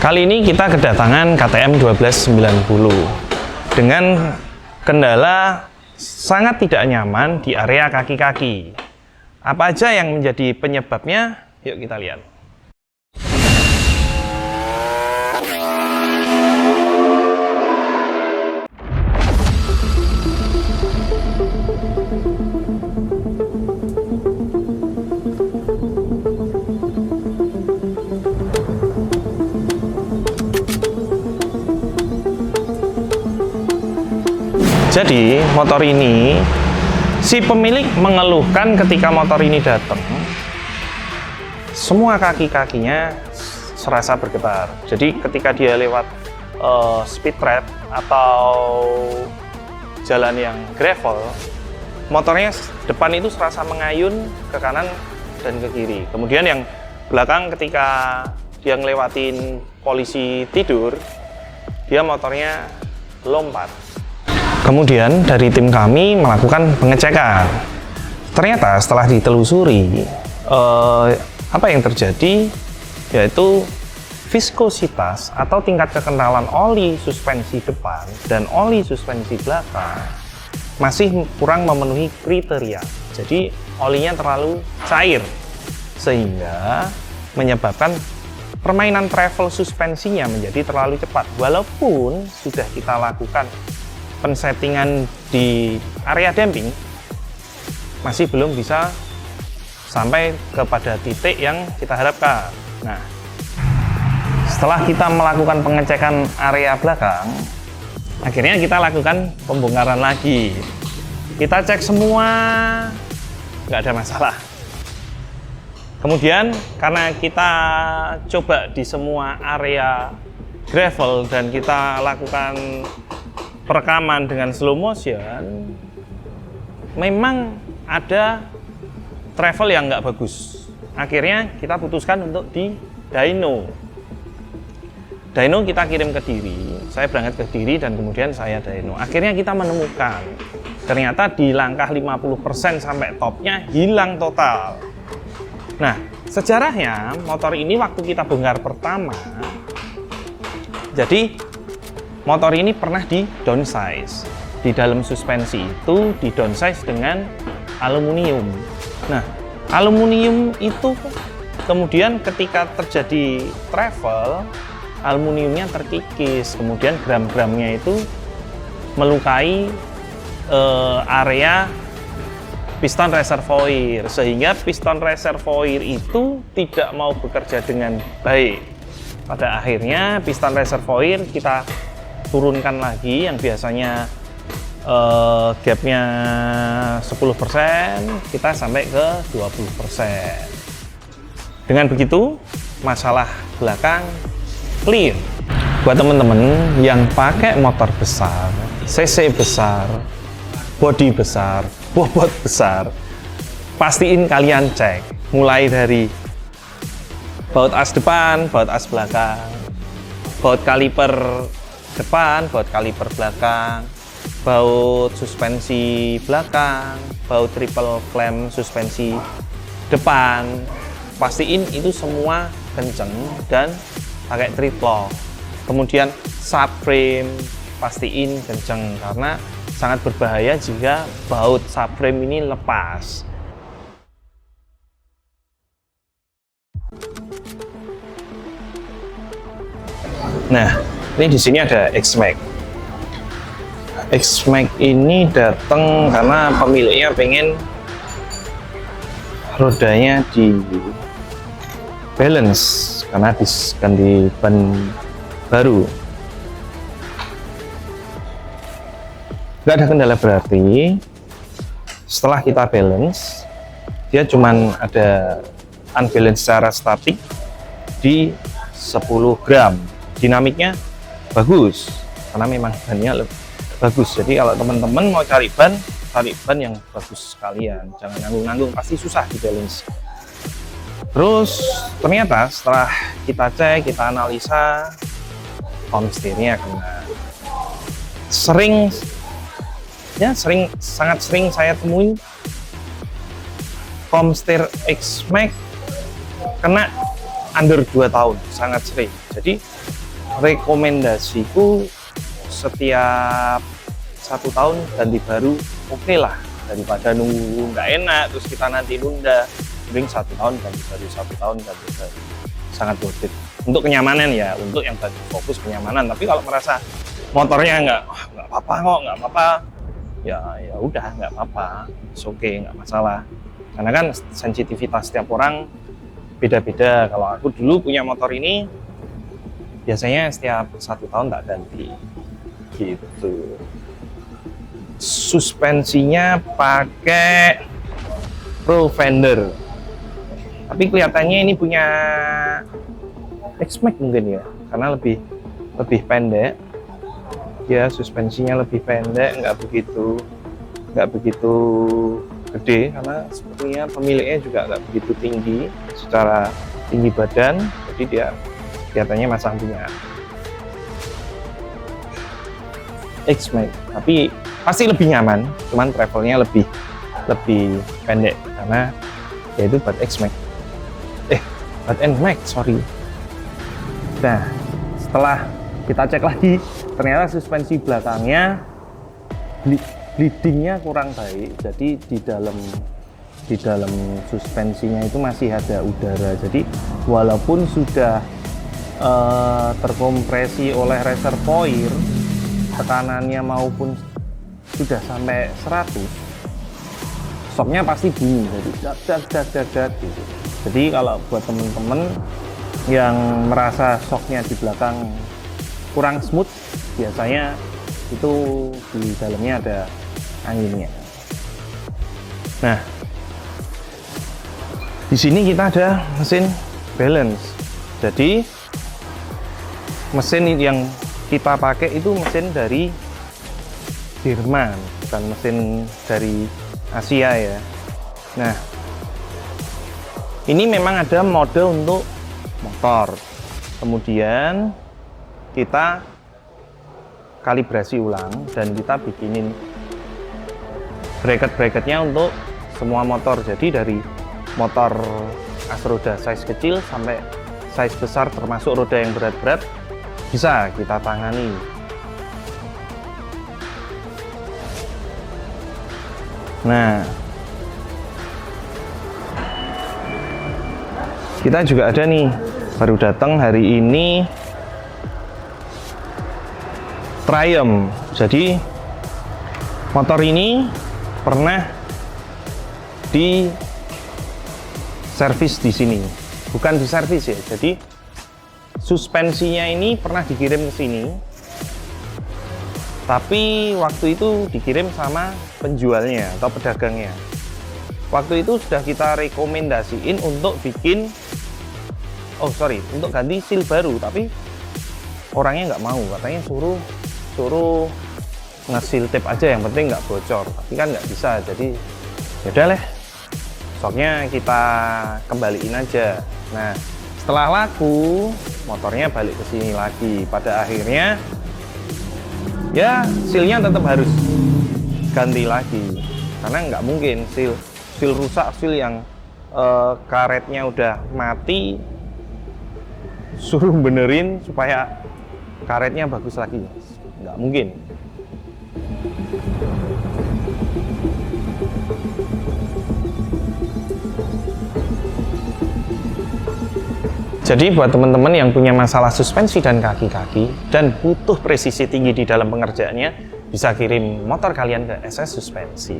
Kali ini kita kedatangan KTM 1290 dengan kendala sangat tidak nyaman di area kaki-kaki. Apa aja yang menjadi penyebabnya? Yuk kita lihat. Jadi motor ini si pemilik mengeluhkan ketika motor ini datang semua kaki-kakinya serasa bergetar. Jadi ketika dia lewat speed trap atau jalan yang gravel, motornya depan itu serasa mengayun ke kanan dan ke kiri. Kemudian yang belakang ketika dia ngelewatin polisi tidur, dia motornya lompat. Kemudian dari tim kami melakukan pengecekan. Ternyata setelah ditelusuri, apa yang terjadi yaitu viskositas atau tingkat kekentalan oli suspensi depan dan oli suspensi belakang masih kurang memenuhi kriteria. Jadi olinya terlalu cair sehingga menyebabkan permainan travel suspensinya menjadi terlalu cepat. Walaupun sudah kita lakukan pensettingan di area damping, masih belum bisa sampai kepada titik yang kita harapkan. Nah, setelah kita melakukan pengecekan area belakang, akhirnya kita lakukan pembongkaran lagi. Kita cek semua, nggak ada masalah. Kemudian karena kita coba di semua area gravel dan kita lakukan perekaman dengan slow motion, memang ada travel yang nggak bagus. Akhirnya kita putuskan untuk di dyno. Dyno kita kirim ke Diri, saya berangkat ke Diri dan kemudian saya dyno. Akhirnya kita menemukan ternyata di langkah 50% sampai topnya hilang total. Nah, sejarahnya motor ini waktu kita bongkar pertama, jadi motor ini pernah di downsize. Di dalam suspensi itu di downsize dengan aluminium. Nah, aluminium itu kemudian ketika terjadi travel, aluminiumnya terkikis. Kemudian gram-gramnya itu melukai area piston reservoir, sehingga piston reservoir itu tidak mau bekerja dengan baik. Pada akhirnya piston reservoir kita turunkan lagi, yang biasanya gapnya 10%, kita sampai ke 20%. Dengan begitu masalah belakang clear. Buat teman-teman yang pakai motor besar, cc besar, bodi besar, bobot besar, pastiin kalian cek mulai dari baut as depan, baut as belakang, baut kaliper depan, baut kaliper belakang, baut suspensi belakang, baut triple clamp suspensi depan. Pastiin itu semua kenceng dan pakai triplok. Kemudian subframe pastiin kenceng, karena sangat berbahaya jika baut subframe ini lepas. Nah, ini di sini ada X-Max. X-Max ini datang karena pemiliknya pengen rodanya di balance karena habis ganti ban baru. Nggak ada kendala berarti. Setelah kita balance, dia cuman ada unbalance secara statik di 10 gram. Dinamiknya bagus karena memang bannya bagus. Jadi kalau teman-teman mau cari ban yang bagus sekalian, jangan nanggung-nanggung, pasti susah di balance. Terus ternyata setelah kita cek, kita analisa, komstirnya kena. Sangat sering saya temuin komstir X-Max kena under 2 tahun, sangat sering. Jadi rekomendasiku setiap 1 tahun ganti baru oke lah, daripada nunggu nggak enak terus kita nanti nunda. Mending 1 tahun ganti baru, 1 tahun ganti baru, sangat worth it untuk kenyamanan ya, untuk yang tadi fokus kenyamanan. Tapi kalau merasa motornya nggak apa-apa kok, nggak apa-apa, ya udah nggak apa-apa, oke, nggak masalah. Karena kan sensitivitas setiap orang beda-beda. Kalau aku dulu punya motor ini biasanya setiap 1 tahun tak ganti gitu. Suspensinya pakai Pro Fender, tapi kelihatannya ini punya X-Max mungkin ya, karena lebih pendek ya, suspensinya lebih pendek, nggak begitu gede, karena sepertinya pemiliknya juga nggak begitu tinggi secara tinggi badan, jadi dia kelihatannya masang punya X-Max, tapi pasti lebih nyaman, cuman travelnya lebih pendek karena yaitu buat X-Max, buat N-Max, sorry. Nah, setelah kita cek lagi, ternyata suspensi belakangnya bleedingnya kurang baik, jadi di dalam suspensinya itu masih ada udara. Jadi walaupun sudah terkompresi oleh reservoir, tekanannya maupun sudah sampai 100, shocknya pasti bunyi, jadi dat gitu. Jadi kalau buat temen-temen yang merasa shocknya di belakang kurang smooth, biasanya itu di dalamnya ada anginnya. Nah, di sini kita ada mesin balance. Jadi mesin yang kita pakai itu mesin dari Jerman, bukan mesin dari Asia ya. Nah, ini memang ada mode untuk motor. Kemudian kita kalibrasi ulang dan kita bikinin bracket-bracketnya untuk semua motor. Jadi dari motor roda size kecil sampai size besar termasuk roda yang berat-berat bisa kita tangani. Nah, kita juga ada nih, baru datang hari ini, Triumph. Jadi motor ini pernah di servis di sini, bukan di servis ya. Jadi suspensinya ini pernah dikirim ke sini, tapi waktu itu dikirim sama penjualnya atau pedagangnya. Waktu itu sudah kita rekomendasiin untuk bikin, untuk ganti seal baru, tapi orangnya nggak mau, katanya suruh nge-seal tape aja, yang penting nggak bocor. Tapi kan nggak bisa, jadi yaudah lah, shocknya kita kembaliin aja. Nah, setelah laku, motornya balik ke sini lagi. Pada akhirnya ya sealnya tetap harus ganti lagi, karena nggak mungkin seal rusak, seal yang karetnya udah mati suruh benerin supaya karetnya bagus lagi, nggak mungkin. Jadi buat teman-teman yang punya masalah suspensi dan kaki-kaki dan butuh presisi tinggi di dalam pengerjaannya, bisa kirim motor kalian ke SS Suspensi.